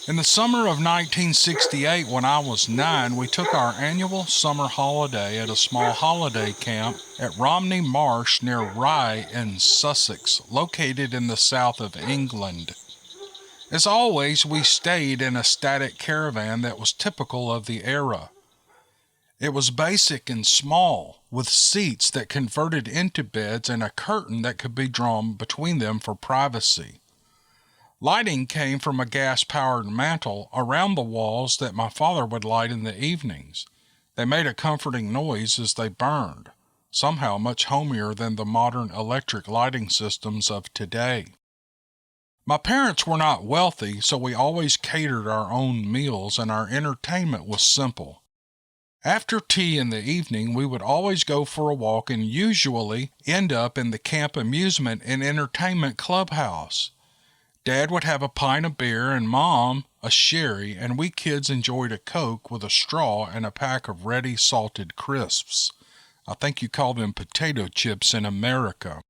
In the summer of 1968, when I was 9, we took our annual summer holiday at a small holiday camp at Romney Marsh near Rye in Sussex, located in the south of England. As always, we stayed in a static caravan that was typical of the era. It was basic and small, with seats that converted into beds and a curtain that could be drawn between them for privacy. Lighting came from a gas-powered mantle around the walls that my father would light in the evenings. They made a comforting noise as they burned, somehow much homier than the modern electric lighting systems of today. My parents were not wealthy, so we always catered our own meals, and our entertainment was simple. After tea in the evening, we would always go for a walk and usually end up in the camp amusement and entertainment clubhouse. Dad would have a pint of beer and Mom a sherry, and we kids enjoyed a Coke with a straw and a pack of ready salted crisps. I think you call them potato chips in America.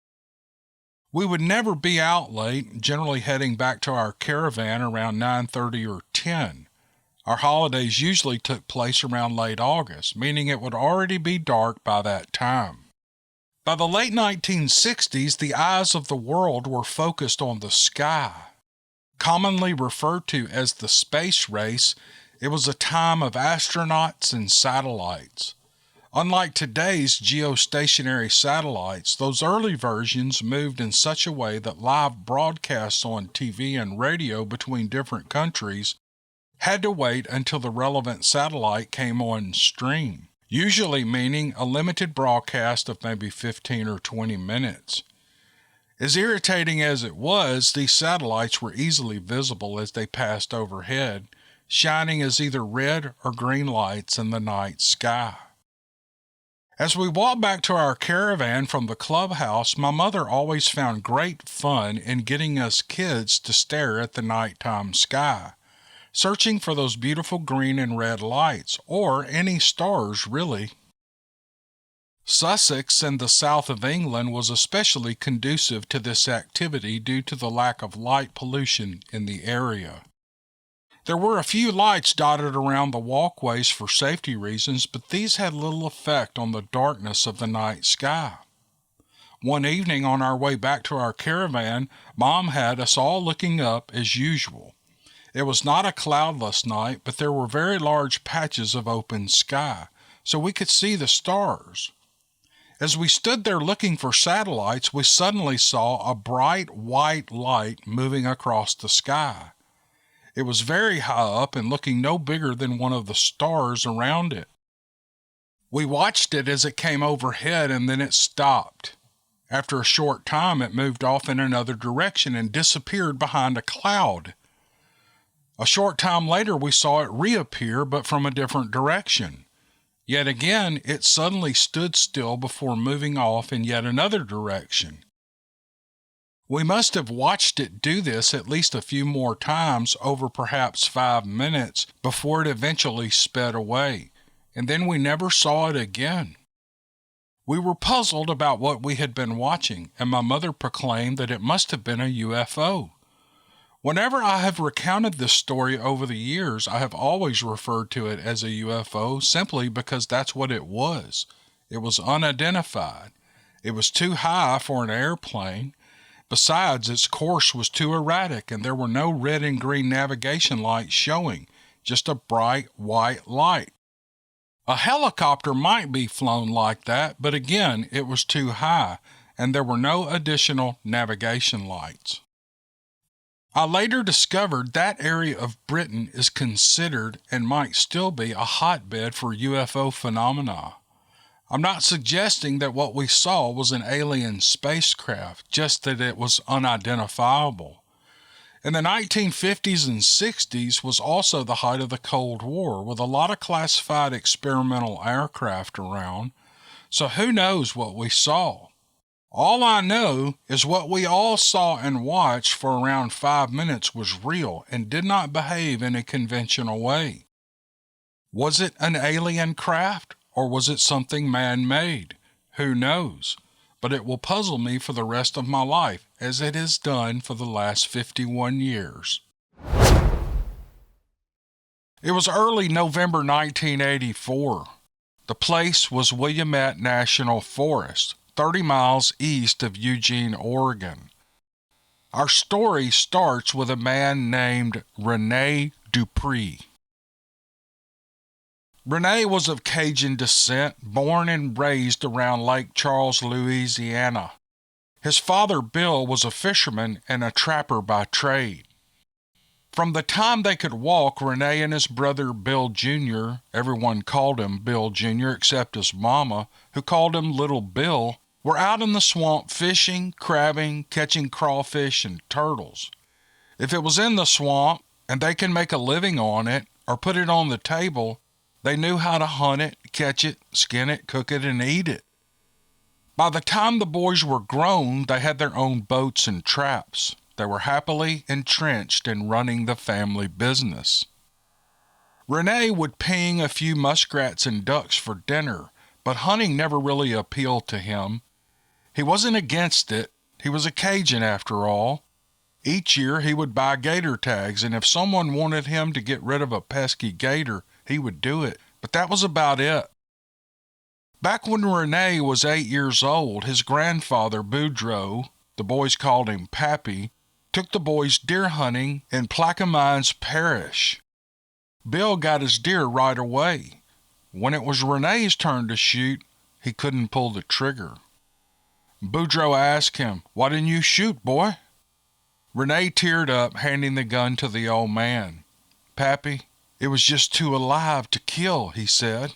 We would never be out late, generally heading back to our caravan around 9:30 or 10. Our holidays usually took place around late August, meaning it would already be dark by that time. By the late 1960s, the eyes of the world were focused on the sky. Commonly referred to as the space race, it was a time of astronauts and satellites. Unlike today's geostationary satellites, those early versions moved in such a way that live broadcasts on TV and radio between different countries had to wait until the relevant satellite came on stream, usually meaning a limited broadcast of maybe 15 or 20 minutes. As irritating as it was, these satellites were easily visible as they passed overhead, shining as either red or green lights in the night sky. As we walked back to our caravan from the clubhouse, my mother always found great fun in getting us kids to stare at the nighttime sky, searching for those beautiful green and red lights, or any stars really. Sussex and the south of England was especially conducive to this activity due to the lack of light pollution in the area. There were a few lights dotted around the walkways for safety reasons, but these had little effect on the darkness of the night sky. One evening on our way back to our caravan, Mom had us all looking up as usual. It was not a cloudless night, but there were very large patches of open sky, so we could see the stars. As we stood there looking for satellites, we suddenly saw a bright white light moving across the sky. It was very high up and looking no bigger than one of the stars around it. We watched it as it came overhead, and then it stopped. After a short time, it moved off in another direction and disappeared behind a cloud. A short time later, we saw it reappear, but from a different direction. Yet again, it suddenly stood still before moving off in yet another direction. We must have watched it do this at least a few more times over perhaps 5 minutes before it eventually sped away, and then we never saw it again. We were puzzled about what we had been watching, and my mother proclaimed that it must have been a UFO. Whenever I have recounted this story over the years, I have always referred to it as a UFO simply because that's what it was. It was unidentified. It was too high for an airplane. Besides, its course was too erratic, and there were no red and green navigation lights showing, just a bright white light. A helicopter might be flown like that, but again, it was too high, and there were no additional navigation lights. I later discovered that area of Britain is considered and might still be a hotbed for UFO phenomena. I'm not suggesting that what we saw was an alien spacecraft, just that it was unidentifiable. In the 1950s and 60s was also the height of the Cold War, with a lot of classified experimental aircraft around, so who knows what we saw. All I know is what we all saw and watched for around 5 minutes was real and did not behave in a conventional way. Was it an alien craft, or was it something man-made? Who knows? but it will puzzle me for the rest of my life, as it has done for the last 51 years. It was early November 1984. The place was Willamette National Forest, 30 miles east of Eugene, Oregon. Our story starts with a man named Renee Dupree. Renee was of Cajun descent, born and raised around Lake Charles, Louisiana. His father, Bill, was a fisherman and a trapper by trade. From the time they could walk, Renee and his brother Bill Jr., everyone called him Bill Jr. except his mama, who called him Little Bill, were out in the swamp fishing, crabbing, catching crawfish and turtles. If it was in the swamp and they could make a living on it or put it on the table, they knew how to hunt it, catch it, skin it, cook it, and eat it. By the time the boys were grown, they had their own boats and traps. They were happily entrenched in running the family business. Renee would ping a few muskrats and ducks for dinner, but hunting never really appealed to him. He wasn't against it. He was a Cajun after all. Each year he would buy gator tags, and if someone wanted him to get rid of a pesky gator, he would do it, but that was about it. Back when Renee was 8 years old, his grandfather, Boudreaux, the boys called him Pappy, took the boys deer hunting in Plaquemines Parish. Bill got his deer right away. When it was Renee's turn to shoot, he couldn't pull the trigger. Boudreaux asked him, "Why didn't you shoot, boy?" Renee teared up, handing the gun to the old man. "Pappy, it was just too alive to kill," he said.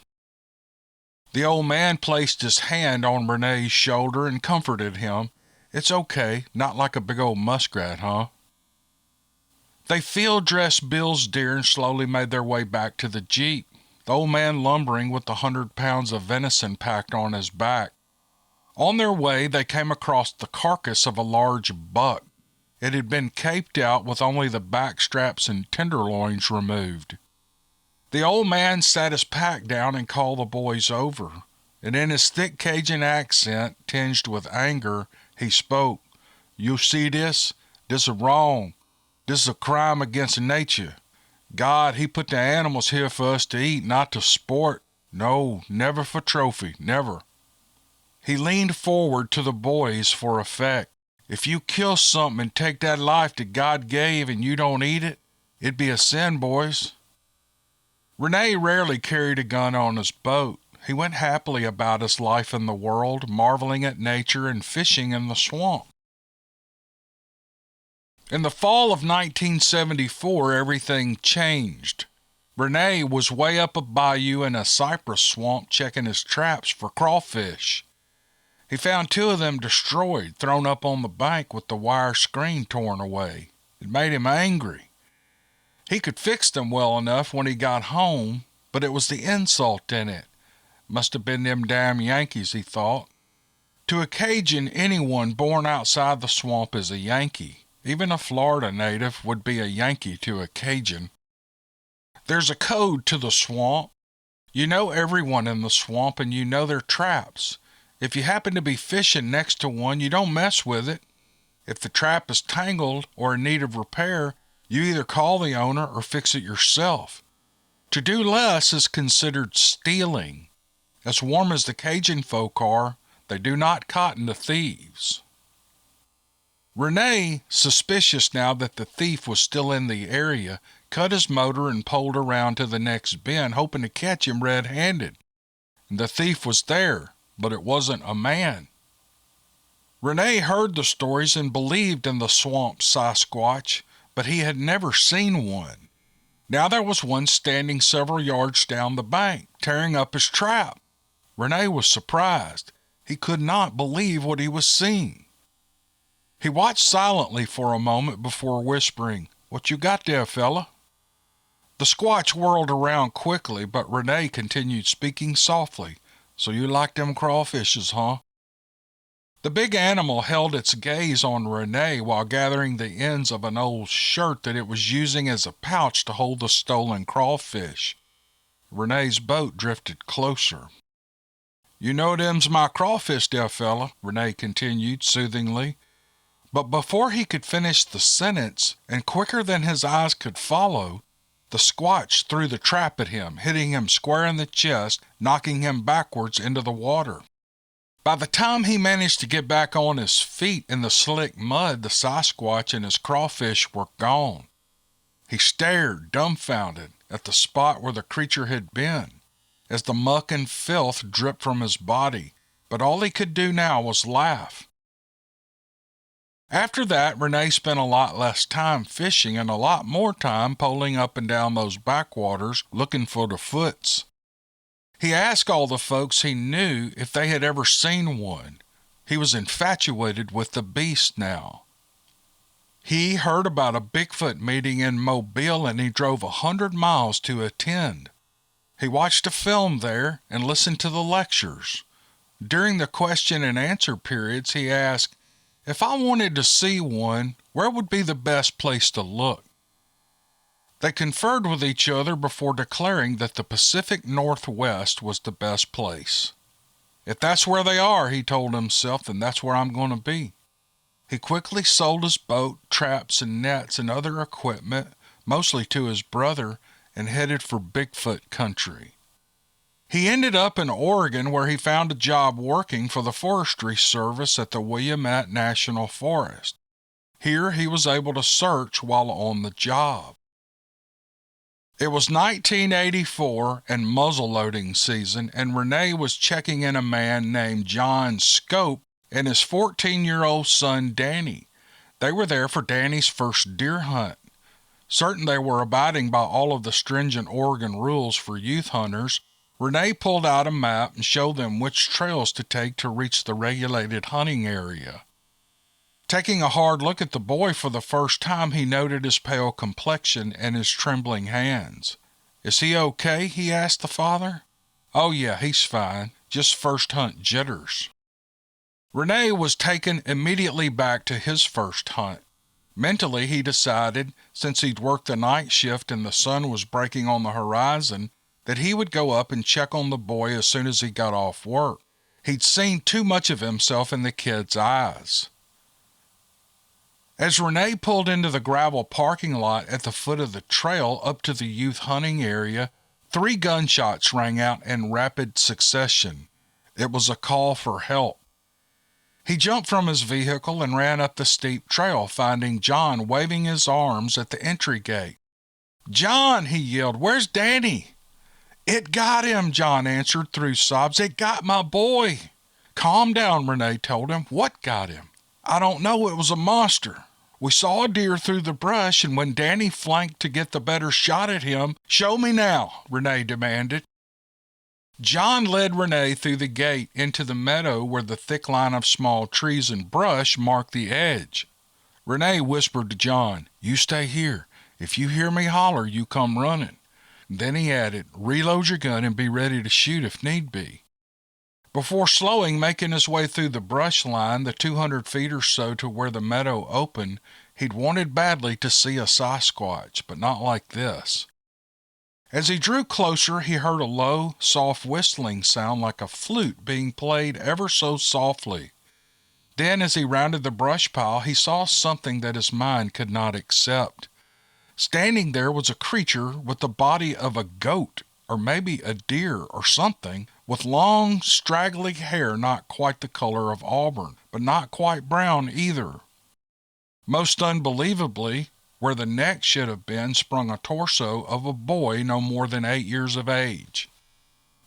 The old man placed his hand on Renee's shoulder and comforted him. "It's okay, not like a big old muskrat, huh?" They field-dressed Bill's deer and slowly made their way back to the Jeep, the old man lumbering with the 100 pounds of venison packed on his back. On their way, they came across the carcass of a large buck. It had been caped out with only the back straps and tenderloins removed. The old man sat his pack down and called the boys over, and in his thick Cajun accent, tinged with anger, he spoke. "You see this? This is wrong. This is a crime against nature. God, he put the animals here for us to eat, not to sport. No, never for trophy, never." He leaned forward to the boys for effect. "If you kill something and take that life that God gave and you don't eat it, it'd be a sin, boys." Renee rarely carried a gun on his boat. He went happily about his life in the world, marveling at nature and fishing in the swamp. In the fall of 1974, everything changed. Renee was way up a bayou in a cypress swamp checking his traps for crawfish. He found 2 of them destroyed, thrown up on the bank with the wire screen torn away. It made him angry. He could fix them well enough when he got home, but it was the insult in it. Must have been them damn Yankees, he thought. To a Cajun, anyone born outside the swamp is a Yankee. Even a Florida native would be a Yankee to a Cajun. There's a code to the swamp. You know everyone in the swamp and you know their traps. If you happen to be fishing next to one, you don't mess with it. If the trap is tangled or in need of repair, you either call the owner or fix it yourself. To do less is considered stealing. As warm as the Cajun folk are, they do not cotton to thieves. Renee, suspicious now that the thief was still in the area, cut his motor and pulled around to the next bend, hoping to catch him red-handed. The thief was there, but it wasn't a man. Renee heard the stories and believed in the swamp Sasquatch, but he had never seen one. Now there was one standing several yards down the bank, tearing up his trap. Renee was surprised. He could not believe what he was seeing. He watched silently for a moment before whispering, "What you got there, fella?" The Squatch whirled around quickly, but Renee continued speaking softly. "So you like them crawfishes, huh?" The big animal held its gaze on Renee while gathering the ends of an old shirt that it was using as a pouch to hold the stolen crawfish. Renee's boat drifted closer. "You know them's my crawfish there, fella," Renee continued soothingly. But before he could finish the sentence, and quicker than his eyes could follow, the squatch threw the trap at him, hitting him square in the chest, knocking him backwards into the water. By the time he managed to get back on his feet in the slick mud, the Sasquatch and his crawfish were gone. He stared, dumbfounded, at the spot where the creature had been, as the muck and filth dripped from his body, but all he could do now was laugh. After that, Renee spent a lot less time fishing and a lot more time poling up and down those backwaters looking for the foots. He asked all the folks he knew if they had ever seen one. He was infatuated with the beast now. He heard about a Bigfoot meeting in Mobile and he drove 100 miles to attend. He watched a film there and listened to the lectures. During the question and answer periods, he asked, "If I wanted to see one, where would be the best place to look?" They conferred with each other before declaring that the Pacific Northwest was the best place. "If that's where they are," he told himself, "then that's where I'm going to be." He quickly sold his boat, traps, and nets and other equipment, mostly to his brother, and headed for Bigfoot country. He ended up in Oregon, where he found a job working for the Forestry Service at the Willamette National Forest. Here he was able to search while on the job. It was 1984 and muzzleloading season, and Renee was checking in a man named John Scope and his 14-year-old son Danny. They were there for Danny's first deer hunt. Certain they were abiding by all of the stringent Oregon rules for youth hunters, Renee pulled out a map and showed them which trails to take to reach the regulated hunting area. Taking a hard look at the boy for the first time, he noted his pale complexion and his trembling hands. "Is he okay?" he asked the father. "Oh yeah, he's fine. Just first hunt jitters." Renee was taken immediately back to his first hunt. Mentally, he decided, since he'd worked the night shift and the sun was breaking on the horizon, that he would go up and check on the boy as soon as he got off work. He'd seen too much of himself in the kid's eyes. As Renee pulled into the gravel parking lot at the foot of the trail up to the youth hunting area, 3 gunshots rang out in rapid succession. It was a call for help. He jumped from his vehicle and ran up the steep trail, finding John waving his arms at the entry gate. "John," he yelled, "where's Danny?" "It got him," John answered through sobs. "It got my boy." "Calm down," Renee told him. "What got him?" "I don't know. It was a monster. We saw a deer through the brush, and when Danny flanked to get the better shot at him—" "Show me now," Renee demanded. John led Renee through the gate into the meadow where the thick line of small trees and brush marked the edge. Renee whispered to John, "You stay here. If you hear me holler, you come running." Then he added, "Reload your gun and be ready to shoot if need be." Before slowing, making his way through the brush line, the 200 feet or so to where the meadow opened, he'd wanted badly to see a Sasquatch, but not like this. As he drew closer, he heard a low, soft whistling sound like a flute being played ever so softly. Then, as he rounded the brush pile, he saw something that his mind could not accept. Standing there was a creature with the body of a goat, or maybe a deer or something, with long, straggly hair not quite the color of auburn, but not quite brown either. Most unbelievably, where the neck should have been sprung a torso of a boy no more than 8 years of age.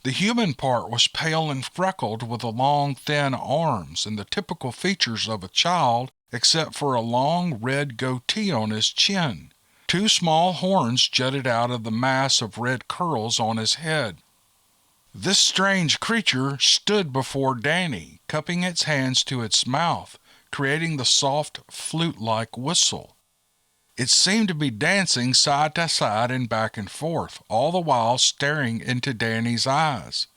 The human part was pale and freckled with the long, thin arms and the typical features of a child, except for a long, red goatee on his chin. 2 small horns jutted out of the mass of red curls on his head. This strange creature stood before Danny, cupping its hands to its mouth, creating the soft, flute-like whistle. It seemed to be dancing side to side and back and forth, all the while staring into Danny's eyes.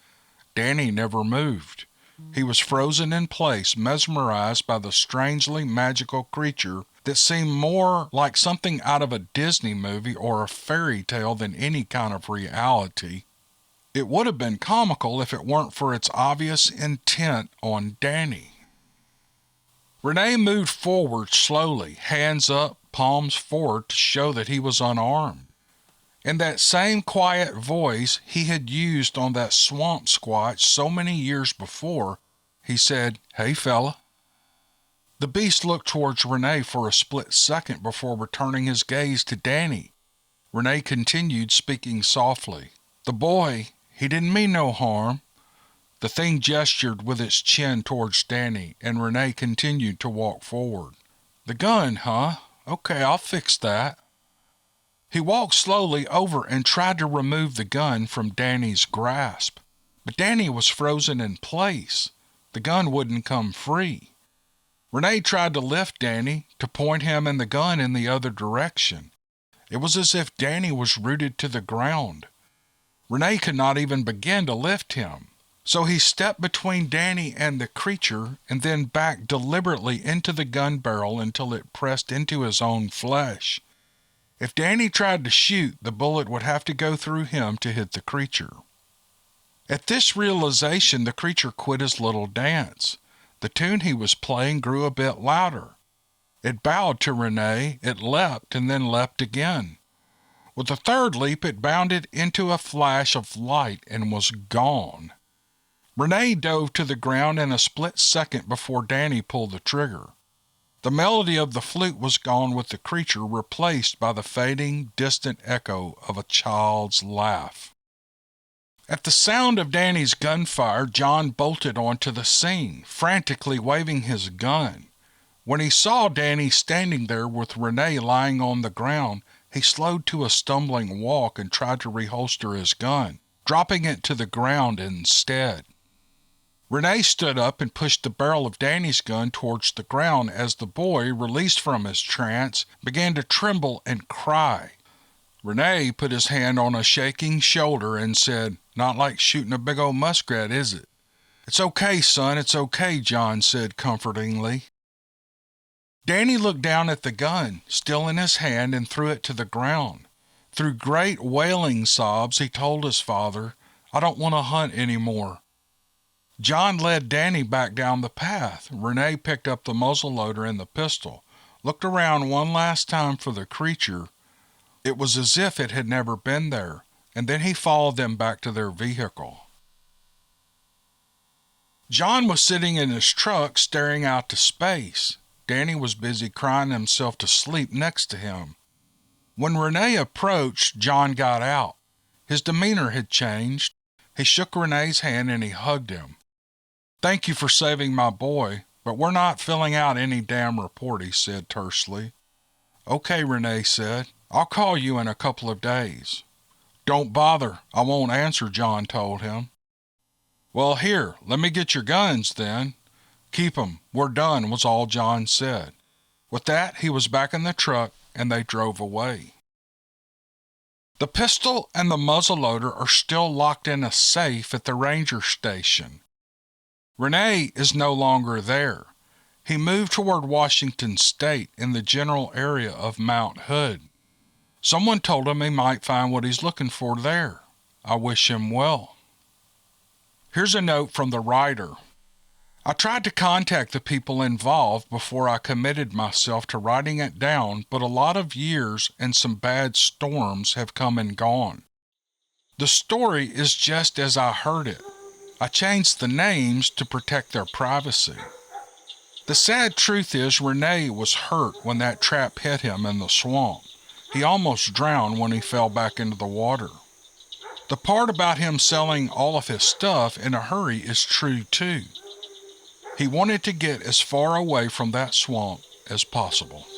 Danny never moved. He was frozen in place, mesmerized by the strangely magical creature that seemed more like something out of a Disney movie or a fairy tale than any kind of reality. It would have been comical if it weren't for its obvious intent on Danny. Renee moved forward slowly, hands up, palms forward to show that he was unarmed. In that same quiet voice he had used on that swamp squatch so many years before, he said, "Hey, fella." The beast looked towards Renee for a split second before returning his gaze to Danny. Renee continued, speaking softly. "The boy, he didn't mean no harm." The thing gestured with its chin towards Danny, and Renee continued to walk forward. "The gun, huh? Okay, I'll fix that." He walked slowly over and tried to remove the gun from Danny's grasp. But Danny was frozen in place. The gun wouldn't come free. Renee tried to lift Danny, to point him and the gun in the other direction. It was as if Danny was rooted to the ground. Renee could not even begin to lift him. So he stepped between Danny and the creature and then backed deliberately into the gun barrel until it pressed into his own flesh. If Danny tried to shoot, the bullet would have to go through him to hit the creature. At this realization, the creature quit his little dance. The tune he was playing grew a bit louder. It bowed to Renee, it leapt, and then leapt again. With a third leap, it bounded into a flash of light and was gone. Renee dove to the ground in a split second before Danny pulled the trigger. The melody of the flute was gone with the creature, replaced by the fading, distant echo of a child's laugh. At the sound of Danny's gunfire, John bolted onto the scene, frantically waving his gun. When he saw Danny standing there with Renee lying on the ground, he slowed to a stumbling walk and tried to reholster his gun, dropping it to the ground instead. Renee stood up and pushed the barrel of Danny's gun towards the ground as the boy, released from his trance, began to tremble and cry. Renee put his hand on a shaking shoulder and said, "Not like shooting a big old muskrat, is it?" "It's okay, son, it's okay," John said comfortingly. Danny looked down at the gun, still in his hand, and threw it to the ground. Through great wailing sobs, he told his father, "I don't want to hunt anymore." John led Danny back down the path. Renee picked up the muzzleloader and the pistol, looked around one last time for the creature. It was as if it had never been there, and then he followed them back to their vehicle. John was sitting in his truck staring out to space. Danny was busy crying himself to sleep next to him. When Renee approached, John got out. His demeanor had changed. He shook Renee's hand and he hugged him. "Thank you for saving my boy, but we're not filling out any damn report," he said tersely. "Okay," Renee said. "I'll call you in a couple of days." "Don't bother. I won't answer," John told him. "Well, here, let me get your guns then." "Keep 'em. We're done," was all John said. With that, he was back in the truck, and they drove away. The pistol and the muzzleloader are still locked in a safe at the ranger station. Renee is no longer there. He moved toward Washington State in the general area of Mount Hood. Someone told him he might find what he's looking for there. I wish him well. Here's a note from the writer. I tried to contact the people involved before I committed myself to writing it down, but a lot of years and some bad storms have come and gone. The story is just as I heard it. I changed the names to protect their privacy. The sad truth is Renee was hurt when that trap hit him in the swamp. He almost drowned when he fell back into the water. The part about him selling all of his stuff in a hurry is true too. He wanted to get as far away from that swamp as possible.